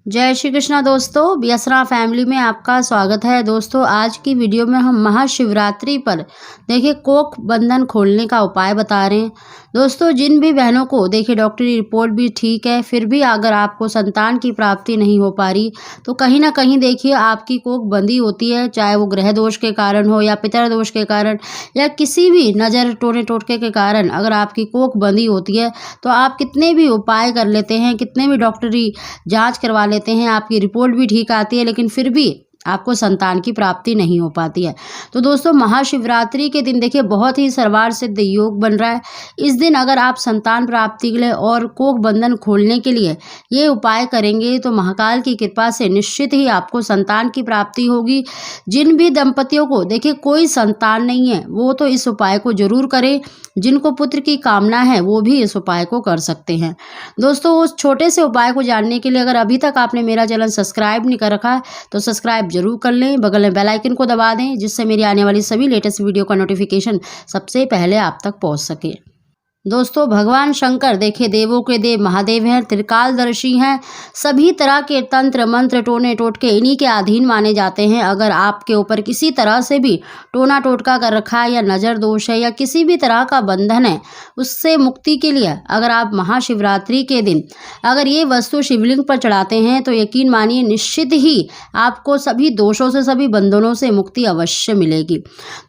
जय श्री कृष्णा दोस्तों, बियसरा फैमिली में आपका स्वागत है। दोस्तों आज की वीडियो में हम महाशिवरात्रि पर देखिए कोख बंधन खोलने का उपाय बता रहे हैं। दोस्तों जिन भी बहनों को देखिए डॉक्टरी रिपोर्ट भी ठीक है, फिर भी अगर आपको संतान की प्राप्ति नहीं हो पा रही तो कहीं ना कहीं देखिए आपकी कोख बंधी होती है, चाहे वो ग्रह दोष के कारण हो या पितर दोष के कारण या किसी भी नज़र टोने टोटके के कारण अगर आपकी कोख बंधी होती है तो आप कितने भी उपाय कर लेते हैं, कितने भी डॉक्टरी जाँच करवा लेते हैं, आपकी रिपोर्ट भी ठीक आती है, लेकिन फिर भी आपको संतान की प्राप्ति नहीं हो पाती है। तो दोस्तों महाशिवरात्रि के दिन देखिए बहुत ही सर्वार सिद्ध योग बन रहा है। इस दिन अगर आप संतान प्राप्ति के लिए और कोख बंधन खोलने के लिए ये उपाय करेंगे तो महाकाल की कृपा से निश्चित ही आपको संतान की प्राप्ति होगी। जिन भी दंपतियों को देखिए कोई संतान नहीं है वो तो इस उपाय को जरूर करें, जिनको पुत्र की कामना है वो भी इस उपाय को कर सकते हैं। दोस्तों उस छोटे से उपाय को जानने के लिए अगर अभी तक आपने मेरा चैनल सब्सक्राइब नहीं कर रखा है तो सब्सक्राइब जरूर कर लें, बगल में बेल आइकन को दबा दें जिससे मेरी आने वाली सभी लेटेस्ट वीडियो का नोटिफिकेशन सबसे पहले आप तक पहुंच सके। दोस्तों भगवान शंकर देखिए देवों के देव महादेव हैं, त्रिकालदर्शी हैं, सभी तरह के तंत्र मंत्र टोने टोटके इन्हीं के अधीन माने जाते हैं। अगर आपके ऊपर किसी तरह से भी टोना टोटका कर रखा है या नज़र दोष है या किसी भी तरह का बंधन है, उससे मुक्ति के लिए अगर आप महाशिवरात्रि के दिन अगर ये वस्तु शिवलिंग पर चढ़ाते हैं तो यकीन मानिए निश्चित ही आपको सभी दोषों से सभी बंधनों से मुक्ति अवश्य मिलेगी।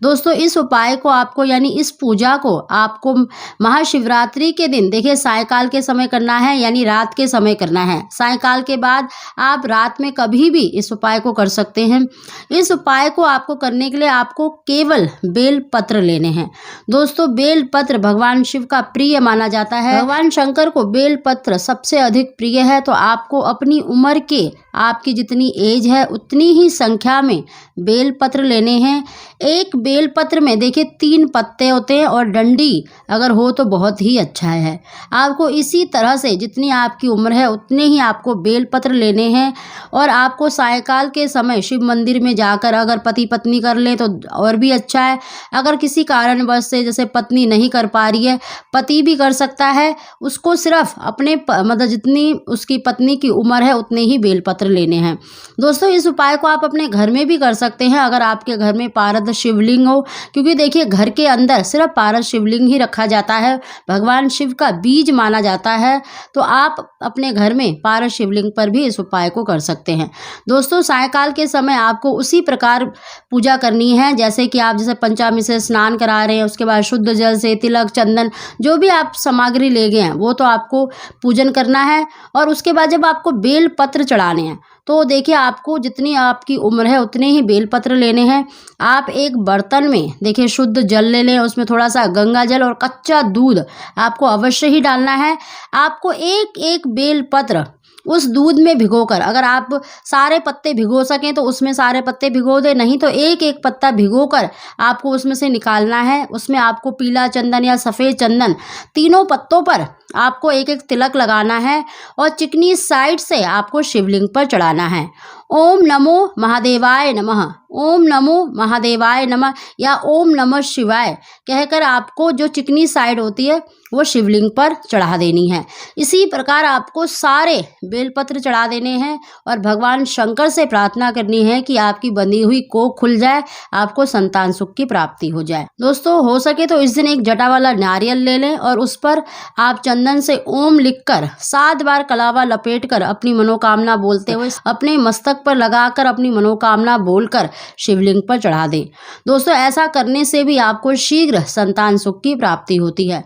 दोस्तों इस उपाय को आपको यानी इस पूजा को आपको महाशिवरात्रि के दिन देखिए सायकाल के समय करना है, यानी रात के समय करना है। सायकाल के बाद आप रात में कभी भी इस उपाय को कर सकते हैं। इस उपाय को आपको करने के लिए आपको केवल बेल पत्र लेने हैं। दोस्तों बेल पत्र भगवान शिव का प्रिय माना जाता है, भगवान शंकर को बेल पत्र सबसे अधिक प्रिय है। तो आपको अपनी उम्र के आपकी जितनी एज है उतनी ही संख्या में बेल पत्र लेने हैं। एक बेल पत्र में देखिए 3 पत्ते होते हैं और डंडी अगर हो तो बहुत ही अच्छा है। आपको इसी तरह से जितनी आपकी उम्र है उतने ही आपको बेल पत्र लेने हैं और आपको सायकाल के समय शिव मंदिर में जाकर अगर पति पत्नी कर लें तो और भी अच्छा है। अगर किसी कारणवश से जैसे पत्नी नहीं कर पा रही है, पति भी कर सकता है, उसको सिर्फ अपने मतलब जितनी उसकी पत्नी की उम्र है उतने ही बेल पत्र लेने हैं। दोस्तों इस उपाय को आप अपने घर में भी कर सकते हैं अगर आपके घर में पारद शिवलिंग हो, क्योंकि देखिए घर के अंदर सिर्फ पारद शिवलिंग ही रखा जाता है, भगवान शिव का बीज माना जाता है। तो आप अपने घर में पारद शिवलिंग पर भी इस उपाय को कर सकते हैं। दोस्तों सायकाल के समय आपको उसी प्रकार पूजा करनी है जैसे कि आप जैसे पंचामृत से स्नान करा रहे हैं, उसके बाद शुद्ध जल से तिलक चंदन जो भी आप सामग्री ले गए हैं वो तो आपको पूजन करना है। और उसके बाद जब आपको बेल पत्र चढ़ाने हैं तो देखिए आपको जितनी आपकी उम्र है उतने ही बेल पत्र लेने हैं। आप एक बर्तन में देखिए शुद्ध जल ले लें, उसमें थोड़ा सा गंगा जल और कच्चा दूध आपको अवश्य ही डालना है। आपको एक एक बेल पत्र उस दूध में भिगोकर, अगर आप सारे पत्ते भिगो सकें तो उसमें सारे पत्ते भिगो दें, नहीं तो एक एक पत्ता भिगोकर आपको उसमें से निकालना है। उसमें आपको पीला चंदन या सफ़ेद चंदन तीनों पत्तों पर आपको एक एक तिलक लगाना है और चिकनी साइड से आपको शिवलिंग पर चढ़ाना है। ओम नमो महादेवाय नमः, ओम नमो महादेवाय नमः या ओम नमः शिवाय कहकर आपको जो चिकनी साइड होती है वो शिवलिंग पर चढ़ा देनी है। इसी प्रकार आपको सारे बेलपत्र चढ़ा देने हैं और भगवान शंकर से प्रार्थना करनी है कि आपकी बंधी हुई कोख खुल जाए, आपको संतान सुख की प्राप्ति हो जाए। दोस्तों हो सके तो इस दिन एक जटा वाला नारियल ले लें और उस पर आप चंदन से ओम लिखकर 7 बार कलावा लपेटकर अपनी मनोकामना बोलते हुए अपने मस्तक पर लगाकर अपनी मनोकामना बोलकर शिवलिंग पर चढ़ा दें। दोस्तों ऐसा करने से भी आपको शीघ्र संतान सुख की प्राप्ति होती है।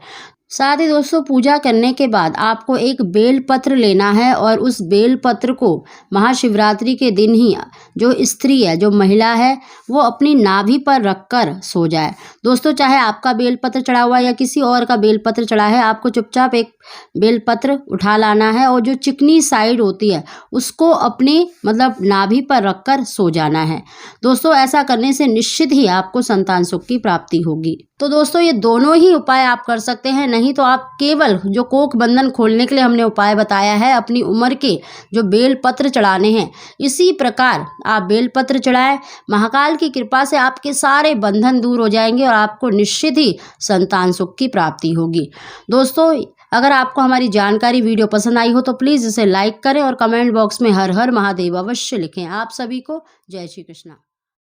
साथ ही दोस्तों पूजा करने के बाद आपको एक बेल पत्र लेना है और उस बेल पत्र को महाशिवरात्रि के दिन ही जो स्त्री है जो महिला है वो अपनी नाभि पर रखकर सो जाए। दोस्तों चाहे आपका बेल पत्र चढ़ा हुआ या किसी और का बेल पत्र चढ़ा है, आपको चुपचाप एक बेल पत्र उठा लाना है और जो चिकनी साइड होती है उसको अपने मतलब नाभि पर रखकर सो जाना है। दोस्तों ऐसा करने से निश्चित ही आपको संतान सुख की प्राप्ति होगी। तो दोस्तों ये दोनों ही उपाय आप कर सकते हैं, नहीं तो आप केवल जो कोख बंधन खोलने के लिए हमने उपाय बताया है अपनी उम्र के जो बेल पत्र चढ़ाने हैं, इसी प्रकार आप बेल पत्र चढ़ाएं। महाकाल की कृपा से आपके सारे बंधन दूर हो जाएंगे और आपको निश्चित ही संतान सुख की प्राप्ति होगी। दोस्तों अगर आपको हमारी जानकारी वीडियो पसंद आई हो तो प्लीज़ इसे लाइक करें और कमेंट बॉक्स में हर हर महादेव अवश्य लिखें। आप सभी को जय श्री कृष्णा।